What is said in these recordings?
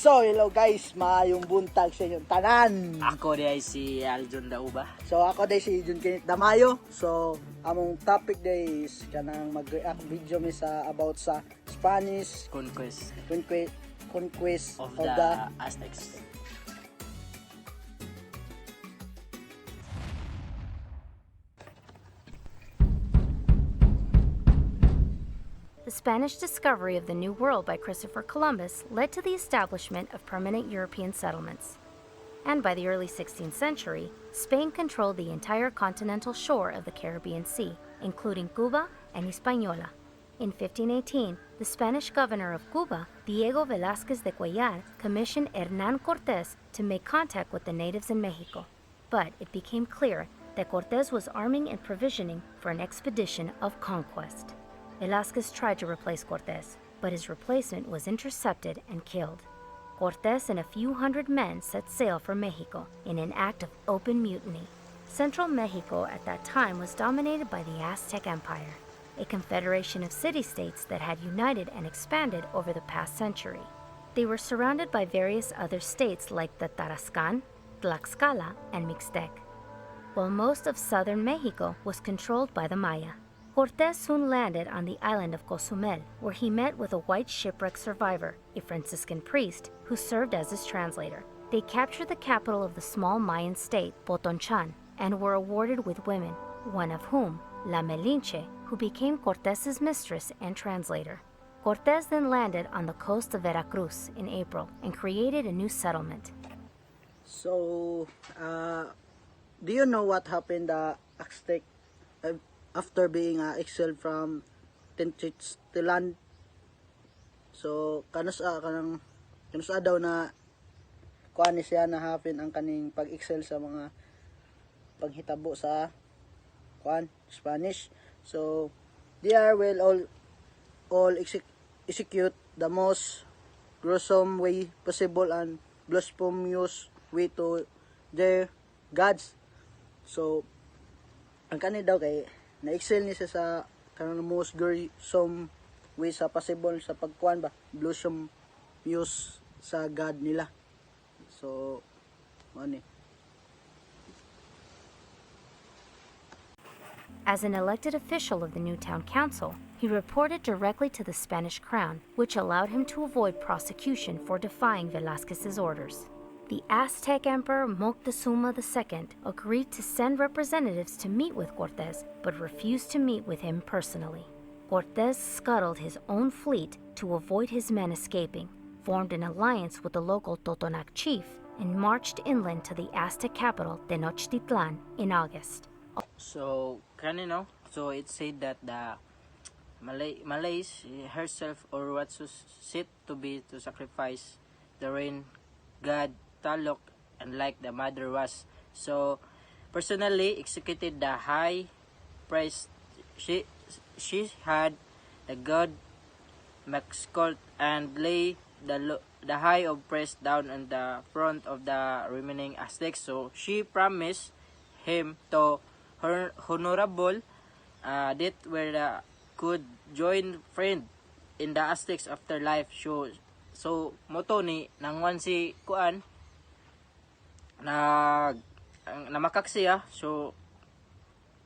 So, hello guys, maayong buntag sa inyong tanan. Ako di ay si Aljon Dauba. So, ako day si Jun Kinit Damayo. So, among topic day is kanang mag-react video mi sa about sa Spanish Conquest conquest of the Aztecs. The Spanish discovery of the New World by Christopher Columbus led to the establishment of permanent European settlements. And by the early 16th century, Spain controlled the entire continental shore of the Caribbean Sea, including Cuba and Hispaniola. In 1518, the Spanish governor of Cuba, Diego Velázquez de Cuellar, commissioned Hernán Cortés to make contact with the natives in Mexico. But it became clear that Cortés was arming and provisioning for an expedition of conquest. Velázquez tried to replace Cortés, but his replacement was intercepted and killed. Cortés and a few hundred men set sail for Mexico in an act of open mutiny. Central Mexico at that time was dominated by the Aztec Empire, a confederation of city-states that had united and expanded over the past century. They were surrounded by various other states like the Tarascan, Tlaxcala, and Mixtec, while most of southern Mexico was controlled by the Maya. Cortés soon landed on the island of Cozumel, where he met with a white shipwreck survivor, a Franciscan priest, who served as his translator. They captured the capital of the small Mayan state, Potonchan, and were awarded with women, one of whom, La Melinche, who became Cortés's mistress and translator. Cortés then landed on the coast of Veracruz in April and created a new settlement. So, do you know what happened the Aztec after being exiled from Tenochtitlan? So, kanusa daw na kuan ni siya na happen ang kaning pag-excel sa mga paghitabo sa kuan Spanish. So, they will all execute the most gruesome way possible and blasphemous way to their gods. So, ang kani daw kay na-excel ni siya sa kanang most gruesome way sa possible sa pagkuan ba blasphemous sa god nila. So, ano ni? As an elected official of the new town council, he reported directly to the Spanish crown, which allowed him to avoid prosecution for defying Velázquez's orders. The Aztec Emperor Moctezuma II agreed to send representatives to meet with Cortés, but refused to meet with him personally. Cortés scuttled his own fleet to avoid his men escaping, formed an alliance with the local Totonac chief, and marched inland to the Aztec capital, Tenochtitlan, in August. So, so it said that the Malays herself or what was said to be to sacrifice the rain god Talok, and like the mother was. So, personally executed the high priest. She had the god Maxcolt and lay the high of priest down on the front of the remaining Aztecs. So, she promised him to her honorable that where could join friend in the Aztecs afterlife. So moto ni nangwan si kuan namakak siya. So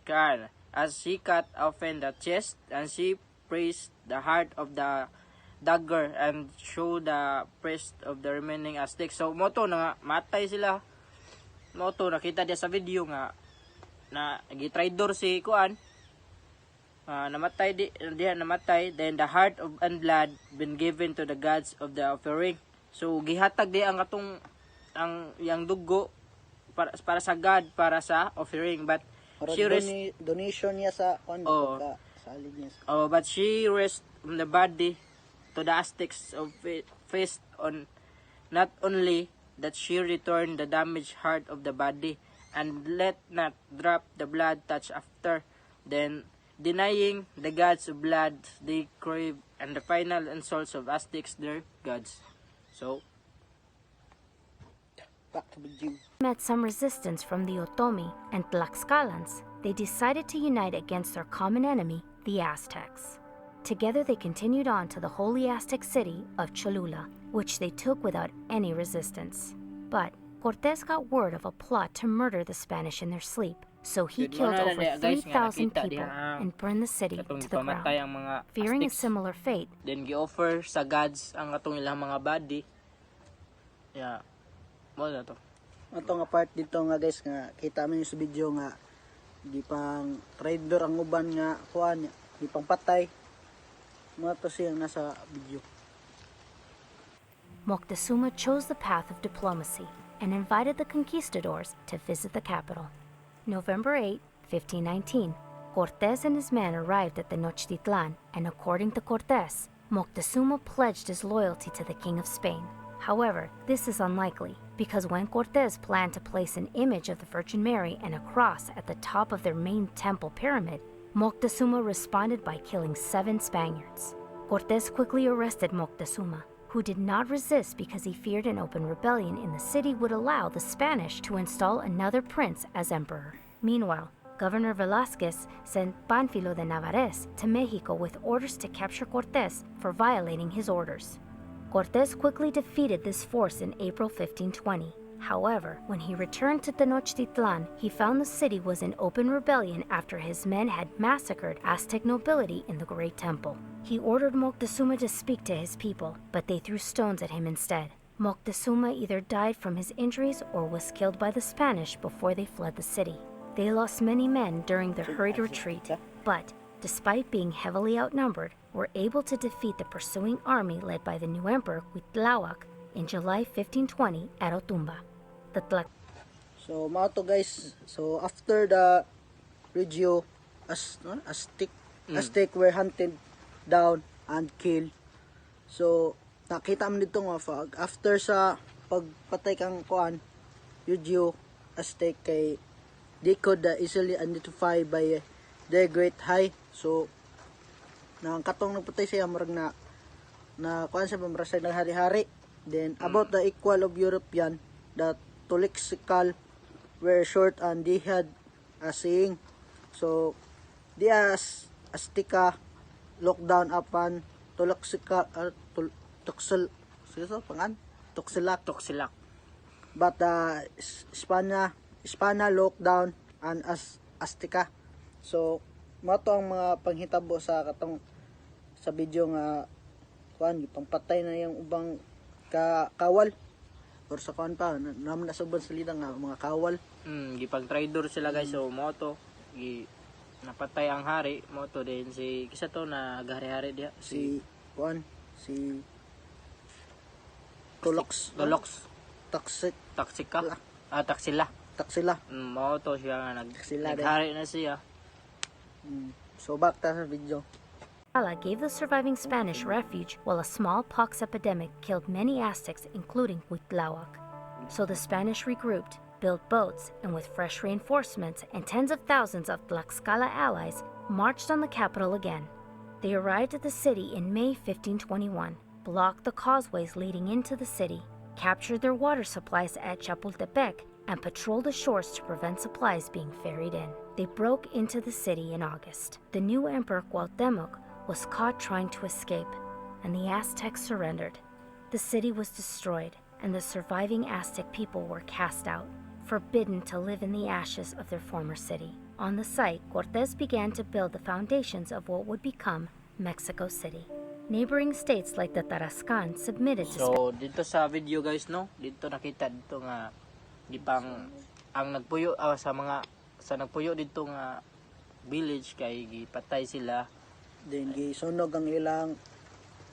kan as she cut open the chest and she pressed the heart of the dagger and show the priest of the remaining Aztecs. So moto na nga matay sila. Moto nakita dia sa video nga na gitraidor si kuan. Namatay then the heart of and blood been given to the gods of the offering. So gihatag di ang atong yang dugo para sa god, para sa offering, but she donation niya sa salig niya. But she rest from the body to the Aztecs of feast on. Not only that, she returned the damaged heart of the body and let not drop the blood touch after. Then denying the gods of blood they crave, and the final insults of Aztecs their gods. So back to the met some resistance from the Otomi and Tlaxcalans. They decided to unite against their common enemy, the Aztecs. Together they continued on to the holy Aztec city of Cholula, which they took without any resistance. But Cortes got word of a plot to murder the Spanish in their sleep, so he Yun, killed muna na over niya, guys, nga 3,000 nakita people diha, and burned the city katong to the gipamatay ground. ang mga Fearing a Aztecs. similar fate, Then gi-offer sa gods ang atong ilang mga body. Yeah. Mo na to. Ato nga part dito nga guys nga kita man yung sa video nga di pang traitor ang uban nga kuan di pang patay. Mga to siyang nasa video. Moctezuma chose the path of diplomacy and invited the conquistadors to visit the capital. November 8, 1519, Cortes and his men arrived at Tenochtitlan, and according to Cortes, Moctezuma pledged his loyalty to the King of Spain. However, this is unlikely, because when Cortes planned to place an image of the Virgin Mary and a cross at the top of their main temple pyramid, Moctezuma responded by killing 7 Spaniards. Cortes quickly arrested Moctezuma, who did not resist because he feared an open rebellion in the city would allow the Spanish to install another prince as emperor. Meanwhile, Governor Velázquez sent Pánfilo de Narváez to Mexico with orders to capture Cortes for violating his orders. Cortes quickly defeated this force in April 1520. However, when he returned to Tenochtitlan, he found the city was in open rebellion after his men had massacred Aztec nobility in the Great Temple. He ordered Moctezuma to speak to his people, but they threw stones at him instead. Moctezuma either died from his injuries or was killed by the Spanish before they fled the city. They lost many men during their hurried retreat, but, despite being heavily outnumbered, were able to defeat the pursuing army led by the new emperor Cuitlahuac in July 1520 at Otumba. So mao to guys. So after the Regio Aztec were hunted down and killed. So nakita mo dito nga fog after sa pagpatay kang kuan Regio Aztec kay they could easily identify by their great height. So nang katong nagpatay siya murag na kuan sa pamrasay ng hari-hari. Then about the equal of European that Tolexical were short and they had a saying. So the Azteca looked down upon Tolexical Toxilak. but Hispania looked down on Azteca. So mo to ang mga panghitabo sa katong sa video nga kuan gipangpatay na yung ubang kawal or sa kuan pa naman nasubon sa lidang nga mga kawal. Gipag traitor sila guys. So mo to napatay ang hari mo to din si kisa to na gahari-hari dia Si Tolox Taksika. Taksila. Mo to siya nga naghari na siya. So back to the video. Tlaxcala gave the surviving Spanish refuge while a smallpox epidemic killed many Aztecs, including Cuitlahuac. So the Spanish regrouped, built boats, and with fresh reinforcements and tens of thousands of Tlaxcala allies, marched on the capital again. They arrived at the city in May 1521, blocked the causeways leading into the city, captured their water supplies at Chapultepec, and patrolled the shores to prevent supplies being ferried in. They broke into the city in August. The new emperor Cuauhtemoc was caught trying to escape, and the Aztecs surrendered. The city was destroyed, and the surviving Aztec people were cast out, forbidden to live in the ashes of their former city. On the site, Cortes began to build the foundations of what would become Mexico City. Neighboring states like the Tarascan submitted to So dito sa video guys no, dito nakita dito nga gipang ang nagpuyo sa nagpuyo dito nga village kay gipatay sila. Then gisunog ang ilang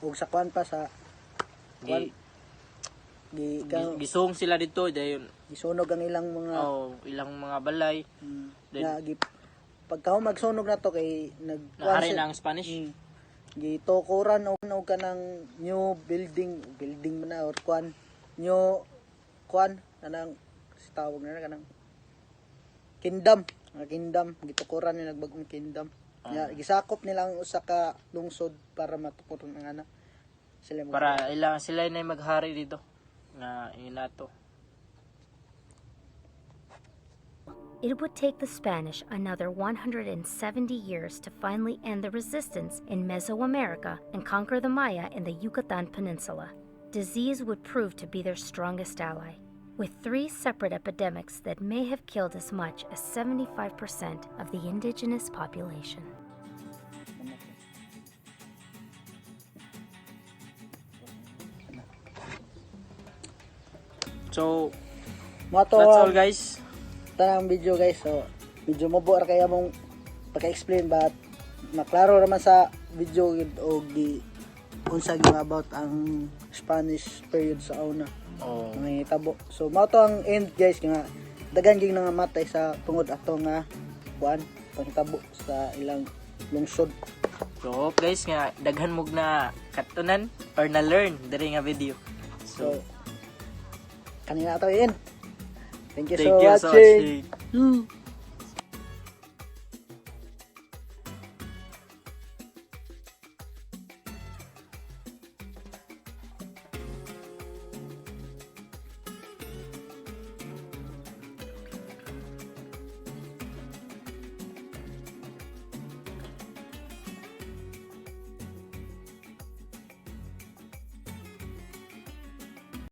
ug sa kuan pa sa Gisung sila dito dayon gisunog ang ilang mga ilang mga balay. Pagka magsunog na to kay Nahari na ang Spanish. Gitokuran og kanang new building man na or kuan new kuan kanang tawag na kanang kingdom gitukuran ni nagbagong kingdom. Gisakop nila ang usa ka lungsod para matukuran ang ana sila na maghari dito na inato. it would take the Spanish another 170 years to finally end the resistance in Mesoamerica and conquer the Maya in the Yucatan Peninsula. Disease would prove to be their strongest ally, with 3 separate epidemics that may have killed as much as 75% of the indigenous population. So, Mato that's all guys. tanang video guys. So medyo mabuo ra kaya mong pagka-explain but maklaro naman sa video o unsa gyud about ang Spanish period sa una. Oh. Mga hitabo. So mao to ang end guys nga dagan gyud nga matay sa tungod ato nga kuan panghitabo sa ilang lungsod. So, hope guys nga daghan mo na katunan or na learn diri nga video. So kanina ato yun. Thank you Thank so you much. so much.